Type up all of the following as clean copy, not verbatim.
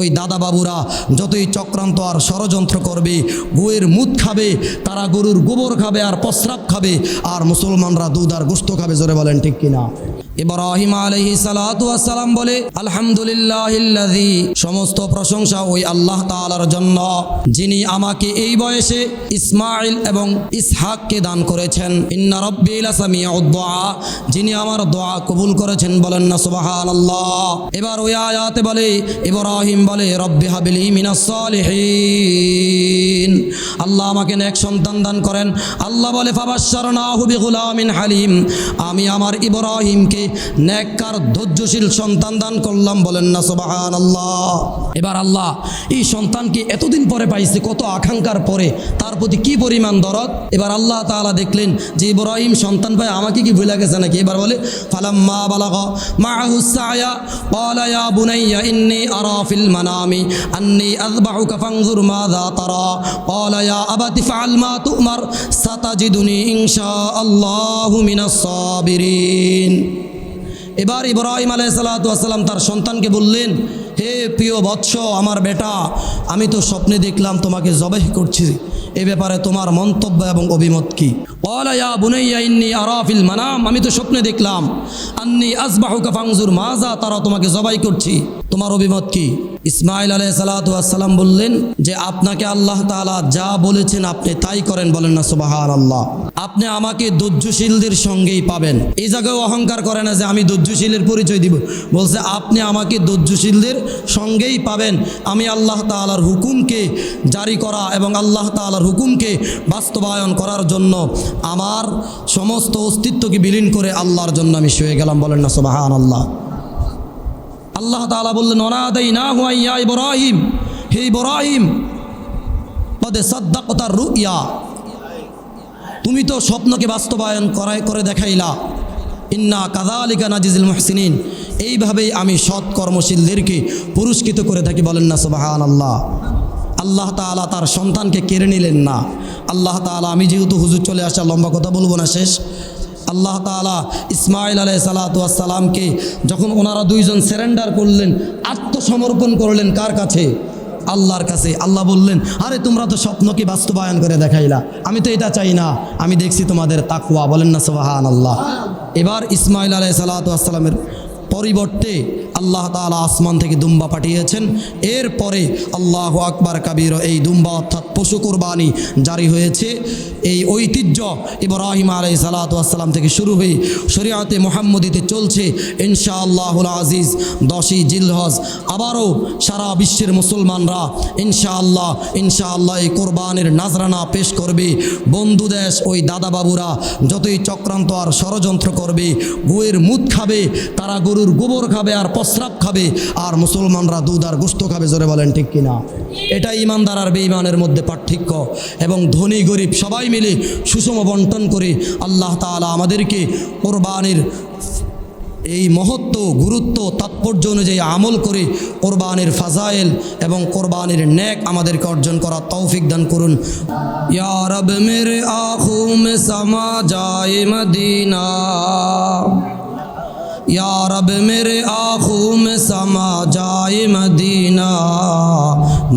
ওই দাদা বাবুরা যতই চক্রান্ত আর ষড়যন্ত্র করবে, গোয়ের মুদ খাবে, তারা গরুর গোবর খাবে আর প্রস্রাব খাবে, আর মুসলমানরা দুধ আর গোশত খাবে। জোরে বলেন ঠিক কিনা? ইব্রাহিম আলাইহিস সালাতু ওয়াস সালাম বলে, আলহামদুলিল্লাহিল্লাযী, সমস্ত প্রশংসা ওই আল্লাহ তাআলার জন্য যিনি আমাকে এই বয়সে ইসমাইল এবং ইসহাককে দান করেছেন। ইন্না রাব্বী লাসামিউদ দুআ, যিনি আমার দোয়া কবুল করেছেন। বলেন না সুবহানাল্লাহ। এবার ওই আয়াতে বলে, ইব্রাহিম বলে, রব্বি হাবলি মিনাস সালিহিন, আল্লাহ আমাকে নেক সন্তান দান করেন। আল্লাহ বলে, ফাবাশশারনাহু বিগুলামিন হালিম, আমি আমার ইব্রাহিমকে নেককার ধৈর্যশীল সন্তান দান করলাম। বলেন না সুবহানাল্লাহ। এবার আল্লাহ এই সন্তানকে এতদিন পরে পাইছে, কত আকাঙ্ক্ষার পরে, তার প্রতি কি পরিমাণ দরদ। এবার আল্লাহ তাআলা দেখলেন যে ইব্রাহিম সন্তান পায় আমাকে কি ভুলে গেছে নাকি। এবার বলে, ফালাম্মা বালাগা মাআহুস সায়া ক্বালা ইয়া বুনাইয়া ইন্নী আরা ফিল মানামি আন্নী আযবাহুকা ফানজুর মাযা তারা ক্বালা ইয়া আবাতি ফাআল মা তু'মার সাতাজিদুনি ইনশাআল্লাহু মিনাস সাবিরিন। এবার ইব্রাহিম আলাইহিস সালাতু ওয়াস সালাম তার সন্তানকে বললেন, হে প্রিয় বৎস, আমার বেটা, আমি তো স্বপ্নে দেখলাম তোমাকে জবাহ করছি, এ ব্যাপারে তোমার মন্তব্য এবং অভিমত কি? ক্বালা ইয়া বুনাইয়া ইন্নী আরা ফিল মানাম, আমি তো স্বপ্নে দেখলাম, আন্নী আযবাহুকা ফানজুর মাযা তারা, তোমাকে জবাই করছি, তোমার অভিমত কি? ইসমাইল আলাইহিস সালাতু ওয়াস সালাম বললেন যে আপনাকে আল্লাহ তাআলা যা বলেছেন আপনি তাই করেন। বলেন না সুবহানাল্লাহ। আপনি আমাকে ধৈর্যশীলদের সঙ্গেই পাবেন। এই জায়গায় অহংকার করে না যে আমি ধৈর্যশীলের পরিচয় দিব, বলছে আপনি আমাকে ধৈর্যশীলদের সঙ্গেই পাবেন। আমি আল্লাহ তাআলার হুকুমকে জারি করা এবং আল্লাহ তাআলার হুকুমকে বাস্তবায়ন করার জন্য আমার সমস্ত অস্তিত্বকে বিলীন করে আল্লাহর জন্য আমি শুয়ে গেলাম। বলেন না সুবহানাল্লাহ। আল্লাহ তাআলা বললেন, ওয়ানাদাইনাহু ইয়া ইব্রাহিম, হে ইব্রাহিম, কদ সাদ্দাকতার রুইয়া, তুমি তো স্বপ্নকে বাস্তবায়ন করে দেখাইলা। ইন্না কাযালিকা নাজিজুল মুহসিনিন, এইভাবেই আমি সৎ কর্মশীলদেরকে পুরস্কৃত করে থাকি। বলেন না সুবহানাল্লাহ। আল্লাহ তাআলা তার সন্তানকে কেড়ে নিলেন না। আল্লাহ তাআলা, আমি যেহেতু হুজুর চলে আসা, লম্বা কথা বলবো না, শেষ। আল্লাহ তাআলা ইসমাইল আলাইহিস সালাতু ওয়াস সালামকে যখন ওনারা দুইজন সারেন্ডার করলেন, আত্মসমর্পণ করলেন, কার কাছে? আল্লাহর কাছে। আল্লাহ বললেন, আরে তোমরা তো স্বপ্নকে বাস্তবায়ন করে দেখাইলা, আমি তো এটা চাই না, আমি দেখছি তোমাদের তাকওয়া। বলেন না সুবহানাল্লাহ। এবার ইসমাইল আলাইহিস সালাতু ওয়াস সালামের পরিবর্তে আল্লাহ তাআলা আসমান থেকে দুম্বা পাঠিয়েছেন। এরপরে আল্লাহু আকবার কাবীর, এই দুম্বা অর্থাৎ পশু কোরবানি জারি হয়েছে। এই ঐতিহ্য ইব্রাহিম আলাইহিস সালাতু ওয়াস সালাম থেকে শুরু হয়ে শরীয়তে মুহাম্মদীতে চলছে ইনশাআল্লাহুল আজিজ। 10ই জিলহজ আবারও সারা বিশ্বের মুসলমানরা ইনশাআল্লাহ এই কোরবানির নাজরানা পেশ করবে। বন্ধু দেশ ওই দাদা বাবুরা যতই চক্রান্ত আর ষড়যন্ত্র করবে, গোয়ের মুদ খাবে, তারা গরুর গোবর খাবে আর প্রস্রাব খাবে, আর মুসলমানরা দুধ আর গোশত খাবে। জোরে বলেন ঠিক কিনা? এটা ইমানদার আর বেঈমানের মধ্যে পার্থক্য। এবং ধনী গরিব সবাই মিলে সুষম বন্টন করে আল্লাহ তাআলা আমাদেরকে কোরবানির এই মহত্ব, গুরুত্ব, তাৎপর্য অনুযায়ী আমল করে কোরবানির ফাজাইল এবং কোরবানির নেক আমাদেরকে অর্জন করার তৌফিক দান করুন। ইয়া রব মেরে আঁখোं में समा जाए मदीना, या रब मेरे आँखों में समा जाए मदीना,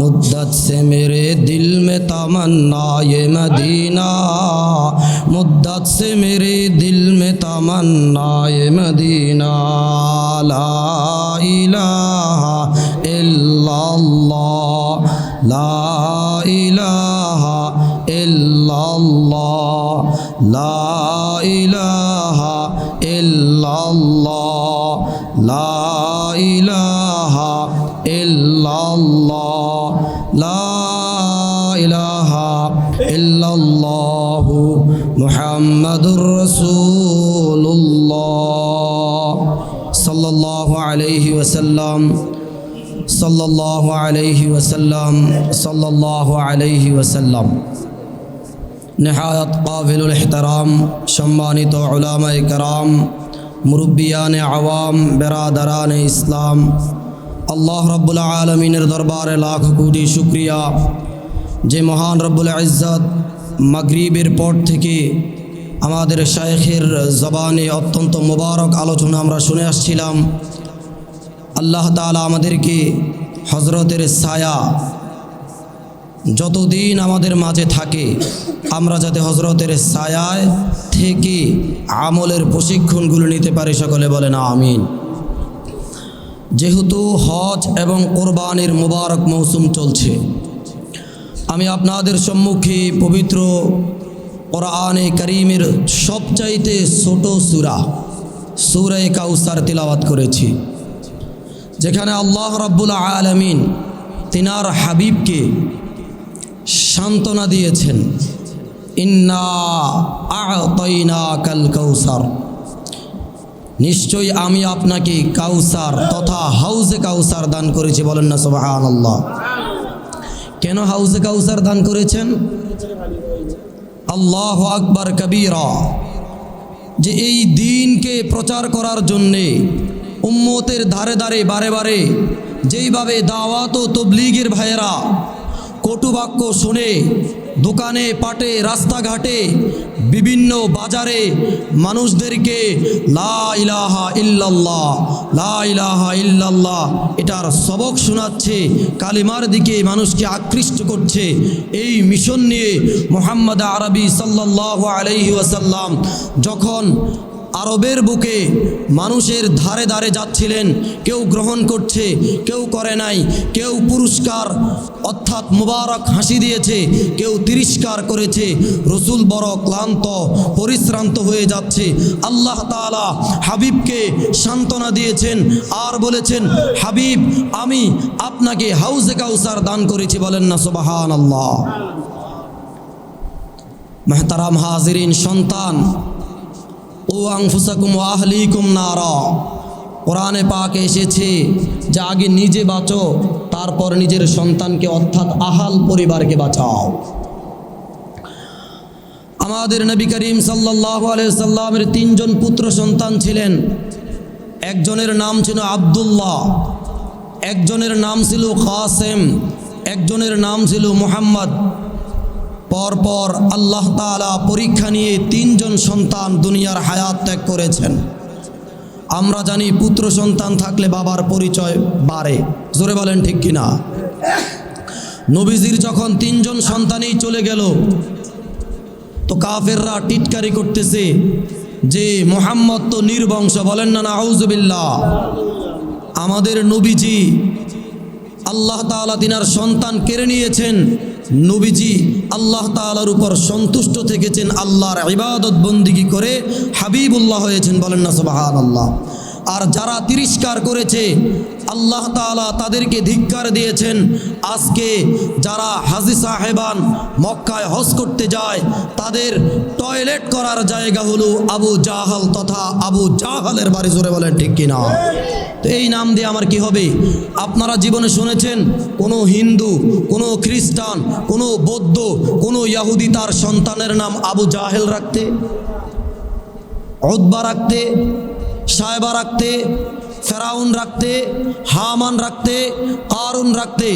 मुद्दत से मेरे दिल में तमन्ना ये मदीना, मुद्दत से मेरे दिल में तमन्ना ये मदीना, ला इलाहा इल्लल्लाह, ला इलाहा इल्लल्लाह, ला इलाहा इल्लल्लाह, ला इलाहा इल्लल्लाह, ला इलाहा इल्लल्लाह, मुहम्मदुर रसूलुल्लाह सल्लल्लाहु अलैहि वसल्लम, सल्लल्लाहु अलैहि वसल्लम, सल्लल्लाहु अलैहि वसल्लम। नहायत काबिलुल इहतराम सम्मानित उलामाए कराम, मुरब्बियान आवाम, बेरादरान इस्लाम, अल्लाह रब्बुल आलमीनेर दरबारे लाख कोटी शुक्रिया जे महान रब्बुल इज्जत मागरिबेर पर थेके आमादेर शायखेर जबाने अत्यंत मुबारक आलोचना आमरा शुने आसछिलाम। আল্লাহ তাআলা আমাদেরকে হজরতের ছায়া যতদিন আমাদের মাঝে থাকে, আমরা যাতে হজরতের ছায়ায় থেকে আমলের প্রশিক্ষণগুলো নিতে পারি। সকলে বলেন আমিন। যেহেতু হজ এবং কোরবানির মুবারক মৌসুম চলছে, আমি আপনাদের সম্মুখে পবিত্র কোরআনে কারীমের সবচাইতে ছোট সূরা সূরা কাউসার তিলাওয়াত করেছি, যেখানে আল্লাহ রাব্বুল আলামিন তিনার হাবিবকে সান্ত্বনা দিয়েছেন, ইন্না আ'তাইনাকাল কাউসার, নিশ্চয়ই আমি আপনাকে কাউসার তথা হাউজে কাউসার দান করেছি। বলেন না সুবহানাল্লাহ। কেন হাউজে কাউসার দান করেছেন? আল্লাহু আকবার কবীরা, যে এই দ্বীনকে প্রচার করার জন্যে উম্মতের ধারে ধারে বারে বারে যেইভাবে দাওয়াত ও তবলিগের ভাইয়েরা কটু বাক্য শুনে দোকানে পাটে রাস্তাঘাটে বিভিন্ন বাজারে মানুষদেরকে লা ইলাহা ইল্লাল্লাহ লা ইলাহা ইল্লাল্লাহ এটার সবক শোনাচ্ছে, কালিমার দিকে মানুষকে আকৃষ্ট করছে, এই মিশন নিয়ে মুহাম্মদ আরবি সাল্লাল্লাহু আলাইহি ওয়াসাল্লাম যখন আরবের বুকে মানুষের ধারে ধারে যাচ্ছিলেন, কেউ গ্রহণ করছে, কেউ করে নাই, কেউ পুরস্কার অর্থাৎ মুবারক হাসি দিয়েছে, কেউ তিরস্কার করেছে। রসুল বড় ক্লান্ত পরিশ্রান্ত হয়ে যাচ্ছে। আল্লাহ তাআলা হাবিবকে সান্ত্বনা দিয়েছেন আর বলেছেন, হাবিব আমি আপনাকে হাউজে কাউসার দান করেছি। বলেন না সুবহানাল্লাহ। মুহতারাম হাজিরিন, সন্তান ও আনফুসাকুম ওয়া আহলিকুম নারা, কোরআনে পাকে এসেছে যে আগে নিজে বাঁচো, তারপর নিজের সন্তানকে অর্থাৎ আহাল পরিবারকে বাঁচাও। আমাদের নবী করিম সাল্লাল্লাহু আলাইহি সাল্লামের তিনজন পুত্র সন্তান ছিলেন। একজনের নাম ছিল আব্দুল্লাহ, একজনের নাম ছিল কাসেম, একজনের নাম ছিল মুহাম্মদ। পরপর আল্লাহ তাআলা পরীক্ষা নিয়ে তিনজন সন্তান দুনিয়ার হায়াত ত্যাগ করেছেন। আমরা জানি পুত্র সন্তান থাকলে বাবার পরিচয় বাড়ে, জোরে বলেন ঠিক কিনা? নবীজির যখন তিনজন সন্তানই চলে গেল, তো কাফেররা টিটকারি করতেছে যে মুহাম্মদ তো নির্বংশ। বলেন না নাউজুবিল্লাহ। আমাদের নবীজি আল্লাহ তাআলা তিনার সন্তান কেড়ে নিয়েছেন। নবীজি আল্লাহ তাআলার উপর সন্তুষ্ট থেকেছেন, আল্লাহর ইবাদত বন্দিগি করে হাবিবুল্লাহ হয়েছেন। বলেন না সুবহানাল্লাহ। আর যারা তিরস্কার করেছে আল্লাহ তাআলা তাদেরকে ধিক্কার দিয়েছেন। আজকে যারা হাজী সাহেবান মক্কায় হজ করতে যায়, তাদের টয়লেট করার জায়গা হলো আবু জাহাল তথা আবু জাহালের বাড়ি। জোরে বলেন ঠিক কিনা? তো এই নাম দিয়ে আমার কি হবে? আপনারা জীবনে শুনেছেন কোনো হিন্দু, কোনো খ্রিস্টান, কোনো বৌদ্ধ, কোনো ইহুদি তার সন্তানের নাম আবু জাহেল রাখতে, উতবা রাখতে, সায়বা রাখতে, ফেরাউন রাখতে, হামান রাখতে, কারুন রাখতে?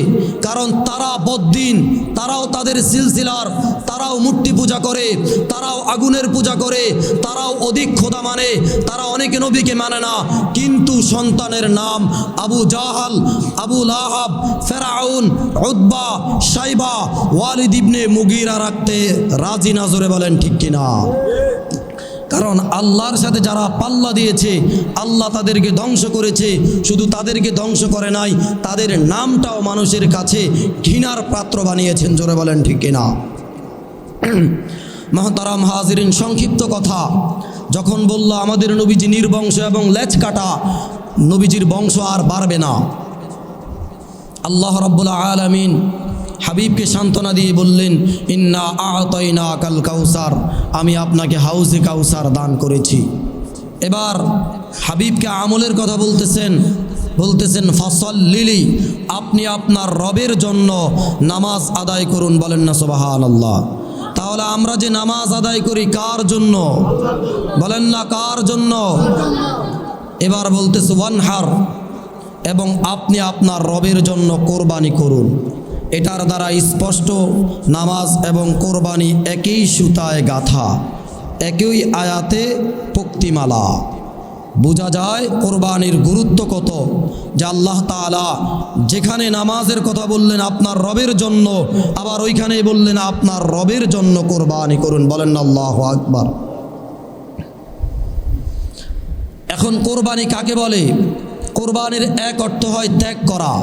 কারণ তারা বদ্দিন, তারাও তাদের সিলসিলার, তারাও মূর্তি পূজা করে, তারাও আগুনের পূজা করে, তারাও অধিক খোদা মানে, তারা অনেকে নবীকে মানে না। কিন্তু সন্তানের নাম আবু জাহাল, আবু লাহাব, ফেরাউন, উতবা, সাইবা, ওয়ালিদ ইবনে মুগীরা রাখতে রাজি না। জোরে বলেন ঠিক কিনা? কারণ আল্লাহর সাথে যারা পাল্লা দিয়েছে আল্লাহ তাদেরকে ধ্বংস করেছে। শুধু তাদেরকে ধ্বংস করে নাই, তাদের নামটাও মানুষের কাছে ঘৃণার পাত্র বানিয়েছেন। জোরে বলেন ঠিক কিনা? মুহতারাম হাজিরিন, সংক্ষিপ্ত কথা, যখন বলল আমাদের নবীজি নির্বংশ এবং লেজ কাটা, নবীজির বংশ আর বাড়বে না, আল্লাহ রাব্বুল আলামিন হাবিবকে সান্ত্বনা দিয়ে বললেন, ইন্না আ'তাইনাকাল কাউসার, আমি আপনাকে হাউজে কাউসার দান করেছি। এবার হাবিবকে আমলের কথা বলতেছেন ফাসাল্লি, আপনি আপনার রবের জন্য নামাজ আদায় করুন। বলেন না সুবহানাল্লাহ। তাহলে আমরা যে নামাজ আদায় করি কার জন্য? বলেন না কার জন্য? এবার বলতেছে ওয়ানহার, এবং আপনি আপনার রবের জন্য কোরবানি করুন। এটার দ্বারা স্পষ্ট নামাজ এবং কোরবানি একই সুতায় গাঁথা, একই আয়াতে পক্তিমালা। বোঝা যায় কোরবানির গুরুত্ব কত। যে আল্লাহ তাআলা যেখানে নামাজের কথা বললেন আপনার রবের জন্য, আবার ওইখানেই বললেন আপনার রবের জন্য কোরবানি করুন। বলেন না আল্লাহু আকবার। এখন কোরবানি কাকে বলে? কোরবানির এক অর্থ হয় ত্যাগ করা,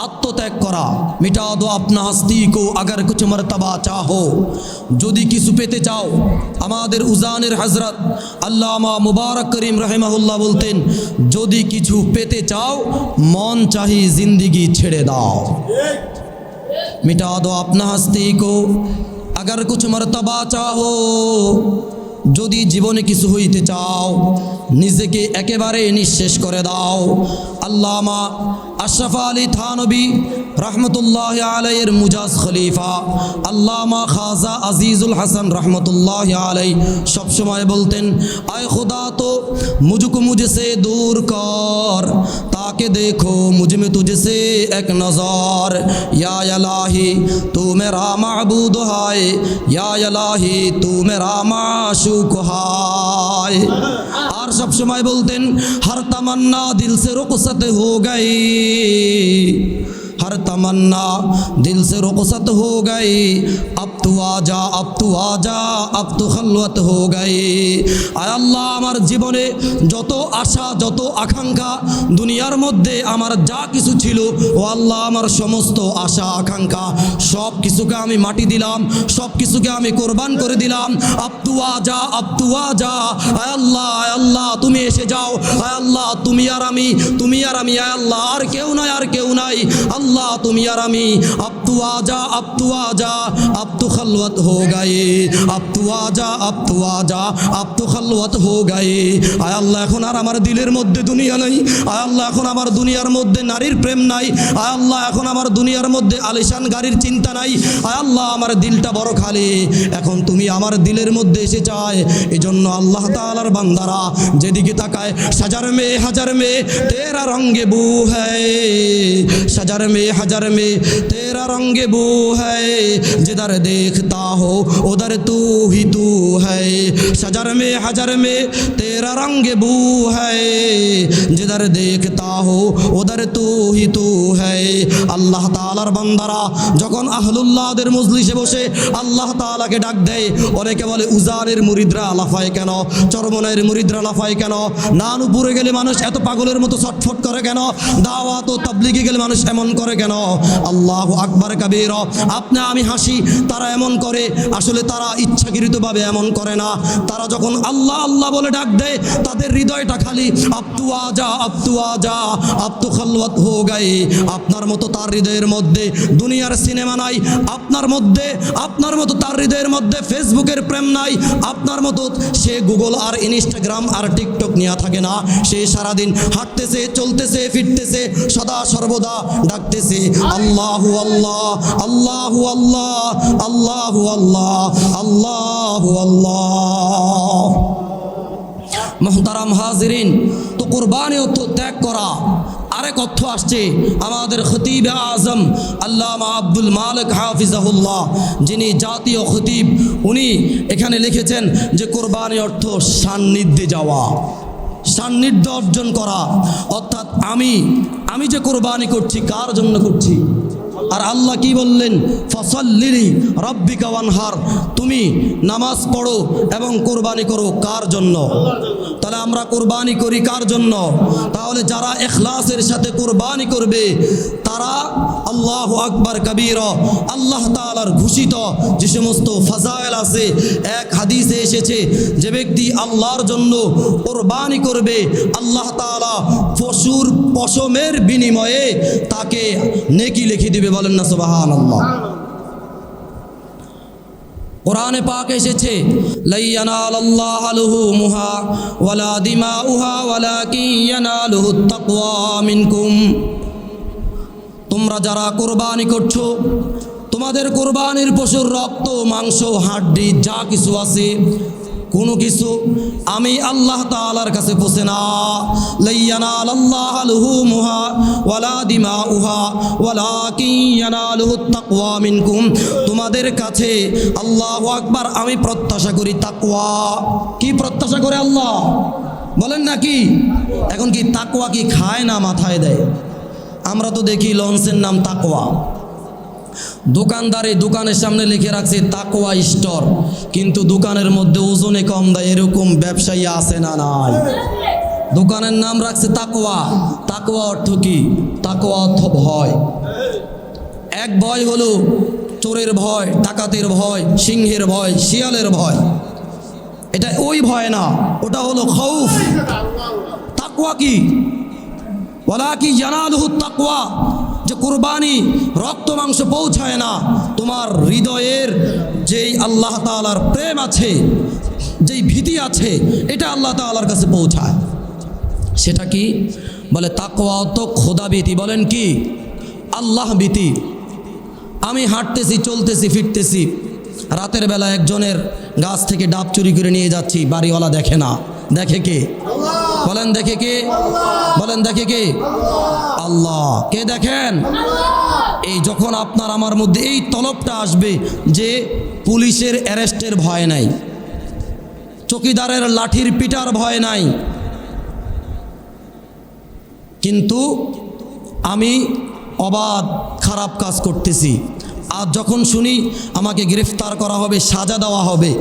আত্মত্যাগ করা। মিটা দো আপনা হস্তি কো আগার কুছ মর্তবা চাহো, যদি কিছু পেতে চাও। আমাদের উজানের হজরত আল্লামা মুবারক করিম রহিমাহুল্লাহ বলতেন, যদি কিছু পেতে চাও মন চাহি জিন্দিগি ছেড়ে দাও। মিটা দো আপনা হস্তি কো আগার কুছ মর্তবা চাহো, যদি জীবনে কিছু হইতে চাও নিজেকে একেবারে নিঃশেষ করে দাও। আল্লামা আশরাফ আলী থানবী রহমতুল্লাহ আলাইয়ের মুজাজ খলিফা আল্লামা খাজা আজিজুল হাসান রহমতুল্লাহ আলাই সবসময় বলতেন, আয় খুদা তো মুঝকো মুঝসে দূর কর, তাকে দেখো মুঝমে তুঝসে এক নজর, ইয়া ইলাহি তু মেরা মাবুদ হায়, ইয়া ইলাহি তু মেরা মাশুক হায়। আর সব সময় বলতেন, হর তমন্না দিল সে রুখসত হো গই, हर तमन्ना दिल से रुखसत हो गई, अब तू आजा, अब तू आजा, अब तू खलवत हो गई। आय अल्लाह আমার জীবনে যত আশা যত আকাঙ্ক্ষা দুনিয়ার মধ্যে আমার যা কিছু ছিল, ও আল্লাহ আমার সমস্ত আশা আকাঙ্ক্ষা সব কিছুকে আমি মাটি দিলাম, সব কিছুকে আমি কোরবান করে দিলাম। अब तू आजा, अब तू आजा। আয় আল্লাহ তুমি এসে যাও। আয় আল্লাহ তুমি আর আমি, তুমি আর আমি। আয় আল্লাহ আর কেউ নাই, আর কেউ নাই। अल्लाह तुम यार अमी, अब तू आजा, अब तू आजा, अब तू खलवत हो गए, अब तू आजा, अब तू आजा, अब तू खलवत हो गए। आय अल्लाह এখন আর আমার দিলের মধ্যে দুনিয়া নাই। আয় আল্লাহ এখন আমার দুনিয়ার মধ্যে নারীর প্রেম নাই। আয় আল্লাহ এখন আমার দুনিয়ার মধ্যে আলিশান গাড়ির চিন্তা নাই। আয় আল্লাহ আমার দিলটা বড় খালি, এখন তুমি আমার দিলের মধ্যে এসে চায়। এজন্য আল্লাহ তাআলার বান্দারা যেদিকে তাকায়, সাজার মে হাজার মে তেরা রঙ্গে বু হ্যায়, সাজার में हजर में तेरा रंग बू है, जिधर देखता हो उधर तू ही तू है। शजर में हजर में तेरा रंग बू है, जिधर देखता हो उधर तू ही तू है। আল্লাহ তাআলার বান্দারা যখন আহলুল্লাহদের মজলিসে বসে আল্লাহ তাআলাকে ডাক দেয়, অনেকে বলে উজানের মুরিদরা লাফায় কেন, চরমনের মুরিদরা লাফায় কেন, নানুপুরে গেলে মানুষ এত পাগলের মতো ছটফট করে কেন, দাওয়াত ও তাবলীগে গেলে মানুষ এমন করে কেন? আল্লাহু আকবার কাবীরা। আপনি আমি হাসি, তারা এমন করে, আসলে তারা ইচ্ছাকৃতভাবে এমন করে না। তারা যখন আল্লাহ আল্লাহ বলে ডাক দেয় তাদের হৃদয়টা খালি আব তু আজা, আব তু আজা, আব তু খলওয়াত হো গায়ে। আপনার মতো তার হৃদয়ের মধ্যে দুনিয়ার সিনেমা নাই, আপনার মতো তার হৃদয়ের মধ্যে ফেসবুকের প্রেম নাই, আপনার মতো সে গুগল আর ইনস্টাগ্রাম আর টিকটক নিয়ে থাকে না। সে সারাদিন হাঁটতেছে, চলতেছে, ফিরতেছে, সদা সর্বদা ডাকতেছে আল্লাহু আল্লাহ, আল্লাহু আল্লাহ, আল্লাহু আল্লাহ, আল্লাহু আল্লাহ। মুহতারাম হাজিরিন, তো কুরবানি অর্থ ত্যাগ করা। আরেক অর্থ আসছে আমাদের খতিব আজম আল্লামা আব্দুল মালিক হাফিজাহুল্লাহ, যিনি জাতীয় খতিব, উনি এখানে লিখেছেন যে কোরবানি অর্থ সান্নিধ্যে যাওয়া, সান্নিধ্য অর্জন করা। অর্থাৎ আমি যে কোরবানি করছি কার জন্য করছি? আর আল্লাহ কি বললেন? ফাসাল্লি রাব্বিকা ওয়ানহার, তুমি নামাজ পড়ো এবং কোরবানি করো কার জন্য? তাহলে আমরা কোরবানি করি কার জন্য? তাহলে যারা ইখলাসের সাথে কোরবানি করবে তারা আল্লাহু আকবার কাবীরা, আল্লাহ তাআলার ঘোষিত যে সমস্ত ফাজাইল আছে, এক হাদিসে এসেছে যে ব্যক্তি আল্লাহর জন্য কোরবানি করবে আল্লাহ তাআলা পশুর পশমের বিনিময়ে তাকে নেকি লিখে দিবে। বলেন না সুবহানাল্লাহ। কোরআনে পাক এসেছে লাইয়ানালাল্লাহু লুহুমুহা ওয়ালা দিমাউহা ওয়ালাকিন ইয়ানালুহুত তাকওয়া মিনকুম। তোমরা যারা কোরবানি করছো, তোমাদের কোরবানির পশুর রক্ত, মাংস, হাড্ডি যা কিছু আছে কোনো কিছু আমি আল্লাহ তাআলার কাছে পৌঁছে না। লাইয়ানালাল্লাহু লুহুমুহা ওয়ালা দিমাউহা ওয়ালাকিন ইয়ানালুহুত তাকওয়া মিনকুম। তোমাদের কাছে আল্লাহু আকবার আমি প্রত্যাশা করি তাকওয়া। কি প্রত্যাশা করে আল্লাহ? বলেন নাকি? এখন কি তাকওয়া কি খায় না মাথায় দেয়? আমরা তো দেখি লঞ্চের নাম তাকওয়া, দোকানদারে দোকানের সামনে লিখে রাখছে তাকওয়া স্টোর, কিন্তু দোকানের মধ্যে ওজনে কম দেয় এরকম ব্যবসায়ী আছে না নাই? দোকানের নাম রাখছে তাকওয়া। তাকওয়া অর্থ কি? তাকওয়া অর্থ ভয়। এক ভয় হলো চোরের ভয়, ডাকাতের ভয়, সিংহের ভয়, শিয়ালের ভয়। এটা ওই ভয় না, ওটা হলো খৌফ। তাকওয়া কি? ওয়ালা কি ইয়ানালুহু তাকওয়া, যে কুরবানি রক্ত মাংস পৌঁছায় না, তোমার হৃদয়ের যেই আল্লাহ তাআলার প্রেম আছে, যেই ভীতি আছে, এটা আল্লাহ তাআলার কাছে পৌঁছায়। সেটা কি? বলে তাকওয়া তো খোদা ভীতি। বলেন কি? আল্লাহ ভীতি। আমি হাঁটতেছি, চলতেছি, ফিরতেছি, রাতের বেলা একজনের গাছ থেকে ডাব চুরি করে নিয়ে যাচ্ছি, বাড়িওয়ালা দেখে না। দেখে কে? বলেন দেখে কে? বলেন দেখে কে? আল্লাহ। কে দেখেন? এই যখন আপনার আমার মধ্যে এই তলবটা আসবে যে পুলিশের অ্যারেস্টের ভয় নাই, চকিদারের লাঠির পিটার ভয় নাই, কিন্তু আমি অবাধ খারাপ কাজ করতেছি, আর যখন শুনি আমাকে গ্রেফতার করা হবে, সাজা দেওয়া হবে,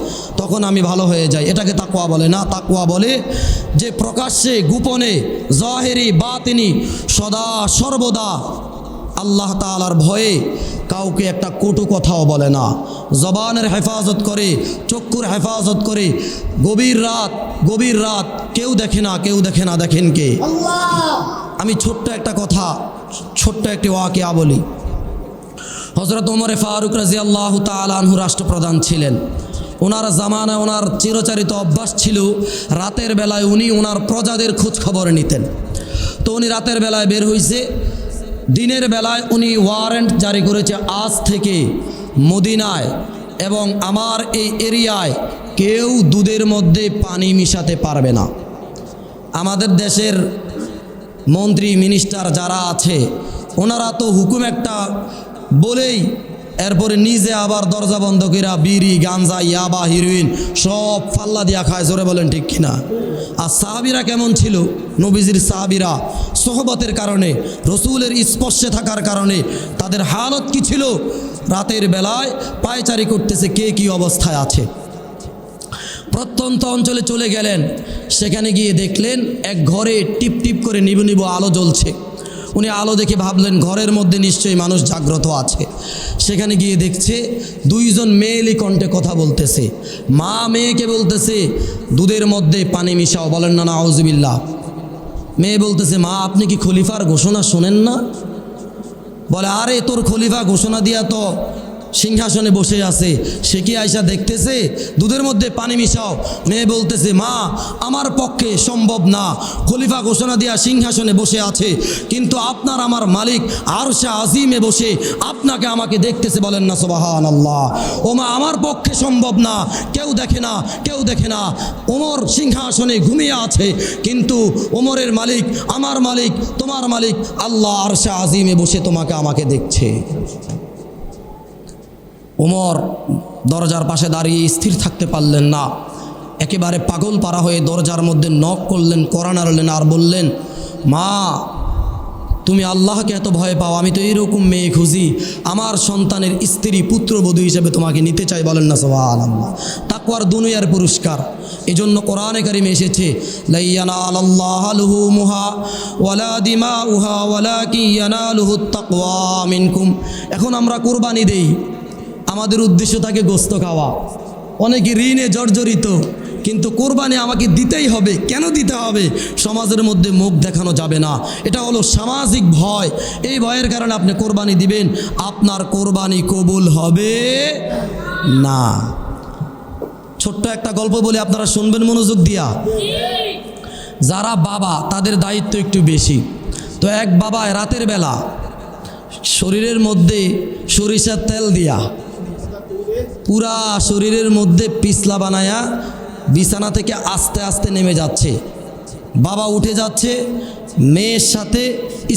তখন আমি ভালো হয়ে যাই। এটাকে তাকওয়া বলে না। তাকওয়া বলে যে প্রকাশ্যে, গোপনে, জাহেরি, বাতিনি সদা সর্বদা আল্লাহ তাআলার ভয়ে কাউকে একটা কটু কথাও বলে না, জবানের হেফাজত করে, চক্ষুর হেফাজত করে। গভীর রাত কেউ দেখে না, কেউ দেখে না, দেখেন কে? আমি ছোট্ট একটা কথা, ছোট্ট একটি ওয়াকিয়া বলি। হযরত ওমর ফারুক রাদিয়াল্লাহু তাআলা আনহু রাষ্ট্রপ্রধান ছিলেন। ওনার জামানায় ওনার চিরচারিত অভ্যাস ছিল রাতের বেলায় উনি ওনার প্রজাদের খোঁজ খবর নিতেন। তো উনি রাতের বেলায় বের হয়েছে, দিনের বেলায় উনি ওয়ারেন্ট জারি করেছে, আজ থেকে মদিনায় এবং আমার এই এরিয়ায় কেউ দুধের মধ্যে পানি মিশাতে পারবে না। আমাদের দেশের মন্ত্রী মিনিস্টার যারা আছে ওনারা তো হুকুম একটা বলেই এরপরে নিজে আবার দরজা বন্ধ কইরা বিড়ি, গাঞ্জা, ইয়াবা, হিরোইন সব ফাল্লা দিয়া খায়। জোরে বলেন ঠিক কিনা? আর সাহাবিরা কেমন ছিল? নবীজির সাহাবিরা সোহবতের কারণে, রসুলের স্পর্শে থাকার কারণে তাদের হালত কি ছিল? রাতের বেলায় পায়চারি করতেছে, কে কি অবস্থায় আছে। প্রত্যন্ত অঞ্চলে চলে গেলেন, সেখানে গিয়ে দেখলেন এক ঘরে টিপ টিপ করে নিবু নিবু আলো জ্বলছে। উনি আলো দেখে ভাবলেন ঘরের মধ্যে নিশ্চয়ই মানুষ জাগ্রত আছে। সেখানে গিয়ে দেখছে দুইজন মেয়েলি কণ্ঠে কথা বলতেছে। মা মেয়েকে বলতেছে দুধের মধ্যে পানি মিশাও। বলেন না নাউজুবিল্লাহ। মেয়ে বলতেছে, মা আপনি কি খলিফার ঘোষণা শোনেন না? বলে, আরে তোর খলিফা ঘোষণা দিয়া তো সিংহাসনে বসে আছে, সে কি আয়সা দেখতেছে দুধের মধ্যে পানি মিশাও? মেয়ে বলতেছে, মা আমার পক্ষে সম্ভব না, খলিফা ঘোষণা দিয়া সিংহাসনে বসে আছে, কিন্তু আপনার আমার মালিক আরশে আজিমে বসে আপনাকে আমাকে দেখতেছে। বলেন না সুবহানাল্লাহ। ও মা, আমার পক্ষে সম্ভব না, কেউ দেখে না, কেউ দেখে না। ওমর সিংহাসনে ঘুমিয়ে আছে, কিন্তু ওমরের মালিক, আমার মালিক, তোমার মালিক আল্লাহ আরশে আজিমে বসে তোমাকে আমাকে দেখছে। ওমর দরজার পাশে দাঁড়িয়ে স্থির থাকতে পারলেন না, একেবারে পাগল পারা হয়ে দরজার মধ্যে নক করলেন, কড়া নাড়লেন আর বললেন, মা তুমি আল্লাহকে এত ভয় পাও, আমি তো এইরকম মেয়ে খুঁজি, আমার সন্তানের স্ত্রী পুত্রবধূ হিসেবে তোমাকে নিতে চাই। বলেন না সুবহানাল্লাহ। তাকওয়ার দুনিয়ার পুরস্কার। এজন্য কোরআনে কারিমে এসেছে, লা ইয়ানালাল্লাহু লুহুমুহা ওয়ালা দিমাউহা ওয়ালাকিন ইয়ানালুহুত তাকওয়া মিনকুম। এখন আমরা কুরবানি দেই, আমাদের উদ্দেশ্য থাকে গোস্ত খাওয়া, অনেকে ঋণে জর্জরিত, কিন্তু কোরবানি আমাকে দিতেই হবে। কেন দিতে হবে? সমাজের মধ্যে মুখ দেখানো যাবে না, এটা হলো সামাজিক ভয়। এই ভয়ের কারণে আপনি কোরবানি দিবেন, আপনার কোরবানি কবুল হবে না। ছোট্ট একটা গল্প বলে আপনারা শুনবেন মনোযোগ দিয়া। যারা বাবা তাদের দায়িত্ব একটু বেশি। তো এক বাবায় রাতের বেলা শরীরের মধ্যে সরিষার তেল দিয়া পুরা শরীরের মধ্যে পিছলা বানায়া বিছানা থেকে আস্তে আস্তে নেমে যাচ্ছে। বাবা উঠে যাচ্ছে, মেয়ের সাথে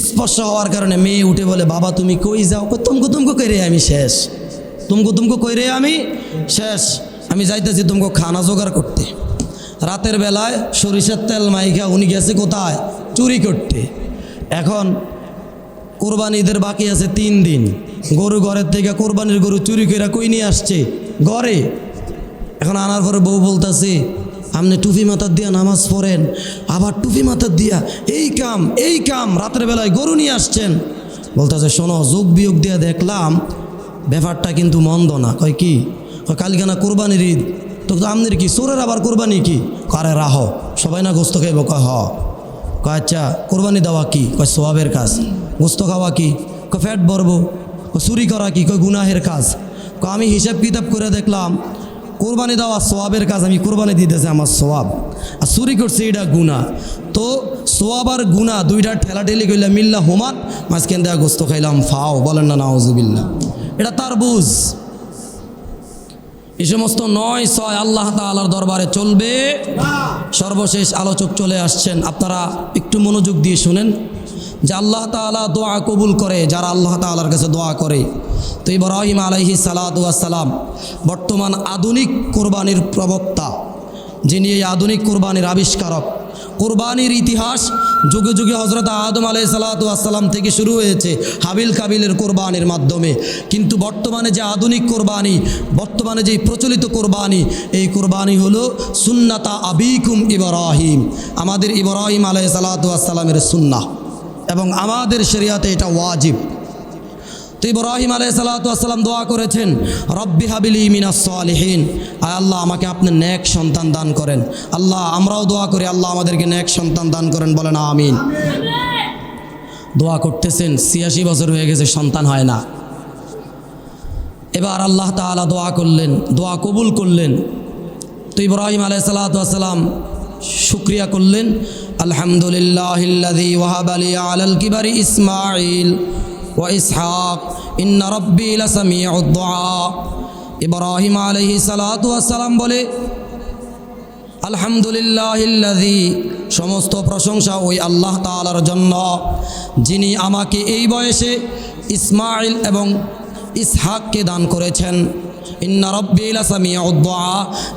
স্পর্শ হওয়ার কারণে মেয়ে উঠে বলে, বাবা তুমি কই যাও? তুমকো কই রে আমি শেষ, তুমকো কই রে আমি শেষ, আমি যাইতেছি তুমকো খানা জোগাড় করতে। রাতের বেলায় সরিষার তেল মাইখা উনি গেছে কোথায়? চুরি করতে। এখন কোরবানি ঈদের বাকি আছে 3 দিন। গরু ঘরের থেকে কোরবানির গরু চুরি করে কই নিয়ে আসছে ঘরে। এখন আনার পরে বউ বলতেছে, আপনি টুপি মাথার দিয়া নামাজ পড়েন, আবার টুপি মাথার দিয়া এই কাম রাতের বেলায় গরু নিয়ে আসছেন। বলতেছে, শোনো, যোগ বিয়োগ দিয়া দেখলাম ব্যাপারটা কিন্তু মন্দ না। কয় কি? কয় কালকানা কোরবানির ঈদ, তো আমনের কি চোরের আবার কোরবানি কি? কারে রাহ, সবাই না গোস্ত খাইব? কয় হ। কয় আচ্ছা, কোরবানি দেওয়া কি? কয় সোয়াবের কাজ। গোস্ত খাওয়া কি? কয় ফ্যাট ভরবো। চুরি করা কি? কয় গুনাহের কাজ। কয় আমি হিসাব কিতাব করে দেখলাম কোরবানি দেওয়া সোয়াবের কাজ, আমি কোরবানি দিতেছি আমার সোয়াব, আর চুরি করছি এটা গুনাহ। তো সোয়াব আর গুনাহ দুইটা ঠেলাঠেলি করলে মিল্লা হোমান, মাঝখান দেওয়া গোস্ত খাইলাম ফাও। বলেন না নাউজুবিল্লাহ। এটা তার বুঝ। এই সমস্ত 9-6 আল্লাহ তাআলার দরবারে চলবে। সর্বশেষ আলোচক চলে আসছেন, আপনারা একটু মনোযোগ দিয়ে শুনেন যে আল্লাহ তাআলা দোয়া কবুল করে যারা আল্লাহ তাআলার কাছে দোয়া করে। তো ইব্রাহিম আলাইহিস সালাতু ওয়াস সালাম বর্তমান আধুনিক কোরবানির প্রবক্তা, যিনি এই আধুনিক কোরবানির আবিষ্কারক। কোরবানির ইতিহাস যুগে যুগে হযরত আদম আলাইহিস সালাতু ওয়াস সালাম থেকে শুরু হয়েছে হাবিল কাবিলের কোরবানির মাধ্যমে। কিন্তু বর্তমানে যে আধুনিক কোরবানি, বর্তমানে যে প্রচলিত কোরবানি, এই কোরবানি হলো সুন্নাতা আবিকুম ইব্রাহিম, আমাদের ইব্রাহিম আলাইহিস সালাতু ওয়াস সালামের সুন্নাহ, এবং আমাদের শরিয়াতে এটা ওয়াজিব। তো ইব্রাহিম আলাইহিস সালাতু ওয়াস সালাম দোয়া করেছেন, রব্বি হাবিলি মিনাস সালিহিন, আয় আল্লাহ আমাকে আপনি নেক সন্তান দান করেন। আল্লাহ আমরাও দোয়া করি, আল্লাহ আমাদেরকে নেক সন্তান দান করেন। বলেন আমিন। দোয়া করতেছেন, 86 বছর হয়ে গেছে, সন্তান হয় না। এবার আল্লাহ তাআলা দোয়া করলেন, দোয়া কবুল করলেন। তো ইব্রাহিম আলাইহিস সালাতু ওয়াস সালাম শুকরিয়া করলেন, আলহামদুলিল্লাহিল্লাযী ওয়াহাবা লি আলাল কিবারি ইসমাঈল ওয়া ইসহাক ইন্না রাব্বি লাসামিউদ দুআ। ইব্রাহিম আলাইহিস সালাতু ওয়াস সালাম বলে, আলহামদুলিল্লাহিল্লাযী, সমস্ত প্রশংসা ওই আল্লাহ তাআলার জন্য যিনি আমাকে এই বয়সে ইসমাঈল এবং ইসহাককে দান করেছেন। ইন্না রাব্বি লাসামিউদ দুআ,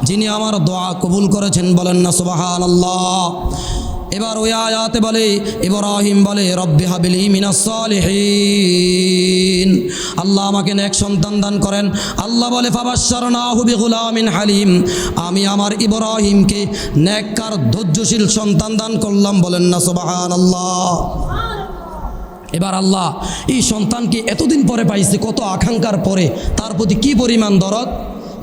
যিনি আমার দোয়া কবুল করেছেন। বলেন না সুবহানাল্লাহ। এবার ওই আয়াতে বলে, ইব্রাহিম বলে, রব্বি হাবিলি মিনাস সালিহিন, আল্লাহ আমাকে নেক সন্তান দান করেন। আল্লাহ বলে, ফাবাশশারনাহু বিগুলামিন হালিম, আমি আমার ইব্রাহিমকে নেককার ধৈর্যশীল সন্তান দান করলাম। বলেন না সুবহানাল্লাহ। এবার আল্লাহ এই সন্তানকে এতদিন পরে পাইছে, কত আকাঙ্ক্ষার পরে, তার প্রতি কি পরিমাণ দরদ।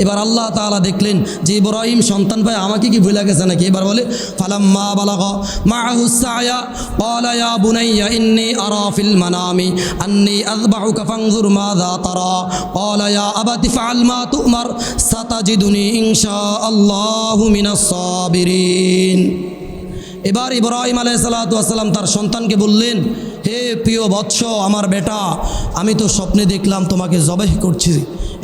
এবার আল্লাহ তাআলা দেখলেন যে ইব্রাহিম সন্তান পায়, আমাকে কি ভুলে গেছে নাকি? এবার বলে, ফালাম্মা বালাগা মাআহুস সায়া ক্বালা ইয়া বুনাইয়া ইন্নী আরা ফিল মানামি আন্নী আযবাহুকা ফানজুর মাযা তারা ক্বালা ইয়া আবাতি ফাআল মা তু'মার সাতাজিদুনি ইনশাআল্লাহু মিনাস সাবিরিন। এবার ইব্রাহিম আলাইহিস সালাতু ওয়াস সালাম তার সন্তানকে বললেন, হে প্রিয় বৎস, আমার বেটা, আমি তো স্বপ্নে দেখলাম তোমাকে জবাহ করছি,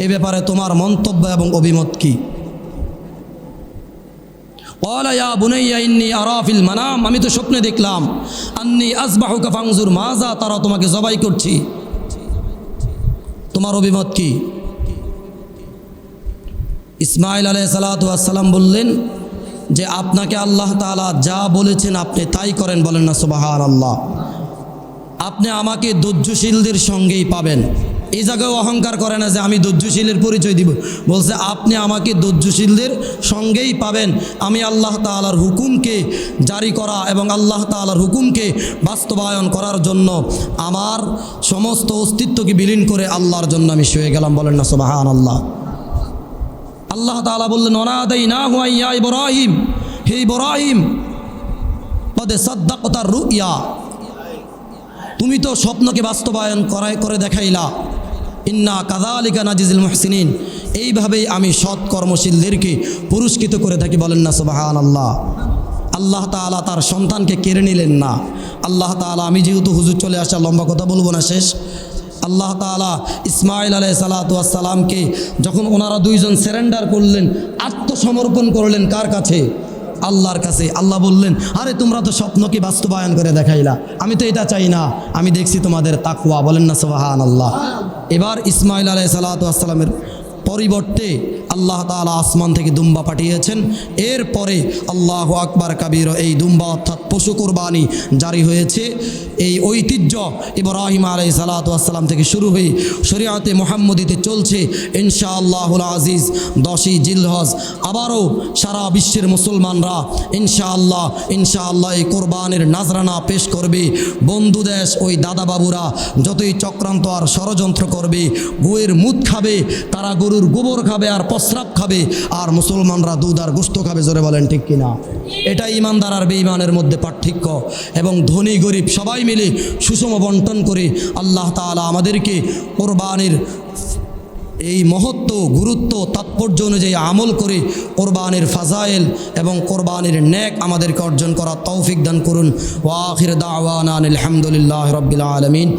এ ব্যাপারে তোমার মন্তব্য এবং অভিমত কি? ক্বালা ইয়া বুনাইয়া ইন্নী আরা ফিল মানাম, আমি তো স্বপ্নে দেখলাম, আন্নী আযবাহুকা ফানজুর মাযা তারা, তোমাকে জবাই করছি, তোমার অভিমত কি? ইসমাঈল আলাইহিস সালাতু ওয়াস সালাম বললেন যে আপনাকে আল্লাহ তাআলা যা বলেছেন আপনি তাই করেন। বলেন না সুবহানাল্লাহ। আপনি আমাকে ধৈর্যশীলদের সঙ্গেই পাবেন। এই জায়গায় অহংকার করে না যে আমি ধৈর্যশীলের পরিচয় দিব, বলছে আপনি আমাকে ধৈর্যশীলদের সঙ্গেই পাবেন। আমি আল্লাহ তাআলার হুকুমকে জারি করা এবং আল্লাহ তাআলার হুকুমকে বাস্তবায়ন করার জন্য আমার সমস্ত অস্তিত্বকে বিলীন করে আল্লাহর জন্য আমি শুয়ে গেলাম। বলেন না সুবহানাল্লাহ। আল্লাহ তাআলা বললেন, ওয়ানাদাইনাহু ইয়া ইব্রাহিম, হে ইব্রাহিম, কদ সাদ্দাকতার রুইয়া, তুমি তো স্বপ্নকে বাস্তবায়ন করে দেখাইলা। ইন্না কাযালিকা নাজিজুল মুহসিনিন, এইভাবেই আমি সৎ কর্মশীলদেরকে পুরস্কৃত করে থাকি। বলেন না সুবহানাল্লাহ। আল্লাহ তাআলা তার সন্তানকে কেড়ে নিলেন না। আল্লাহ তাআলা, আমি যেহেতু হুজুর চলে আসা, লম্বা কথা বলবো না, শেষ। আল্লাহ তাআলা ইসমাঈল আলাইহিস সালাতু ওয়াস সালামকে যখন ওনারা দুইজন সারেন্ডার করলেন, আত্মসমর্পণ করলেন, কার কাছে? আল্লাহর কাছে। আল্লাহ বললেন, আরে তোমরা তো স্বপ্নকে বাস্তবায়ন করে দেখাইলা, আমি তো এটা চাই না, আমি দেখছি তোমাদের তাকওয়া। বলেন না সুবহানাল্লাহ। এবার ইসমাঈল আলাইহিস সালাতু ওয়াস সালামের পরিবর্তে আল্লাহ তাআলা আসমান থেকে দুম্বা পাঠিয়েছেন। এরপরে আল্লাহু আকবার কাবীর এই দুম্বা অর্থাৎ পশু কোরবানি জারি হয়েছে। এই ঐতিহ্য ইব্রাহিম আলাইহিস সালাতু ওয়াস সালাম থেকে শুরু হয়ে শরীয়তে মুহাম্মদীতে চলছে ইনশাআল্লাহুল আজিজ। 10ই জিলহজ আবারও সারা বিশ্বের মুসলমানরা ইনশাআল্লাহ এই কোরবানির নাজরানা পেশ করবে। বন্ধু দেশ ওই দাদা বাবুরা যতই চক্রান্ত আর ষড়যন্ত্র করবে, গোয়ের মুদ খাবে, তারা গরুর গোবর খাবে আর প্রস্রাব খাবে, আর মুসলমানরা দুধ আর গোশত খাবে। জোরে বলেন ঠিক কিনা? এটা ইমানদার আর বেঈমানের মধ্যে পার্থক্য। এবং ধনী গরিব সবাই মিলে সুষম বন্টন করে আল্লাহ তাআলা আমাদেরকে কোরবানির এই মহত্ব, গুরুত্ব, তাৎপর্য অনুযায়ী আমল করে কোরবানির ফাজাইল এবং কোরবানির নেক আমাদেরকে অর্জন করার তৌফিক দান করুন। ওয়া আখির দাওয়ানা আলহামদুলিল্লাহি রাব্বিল আলামিন।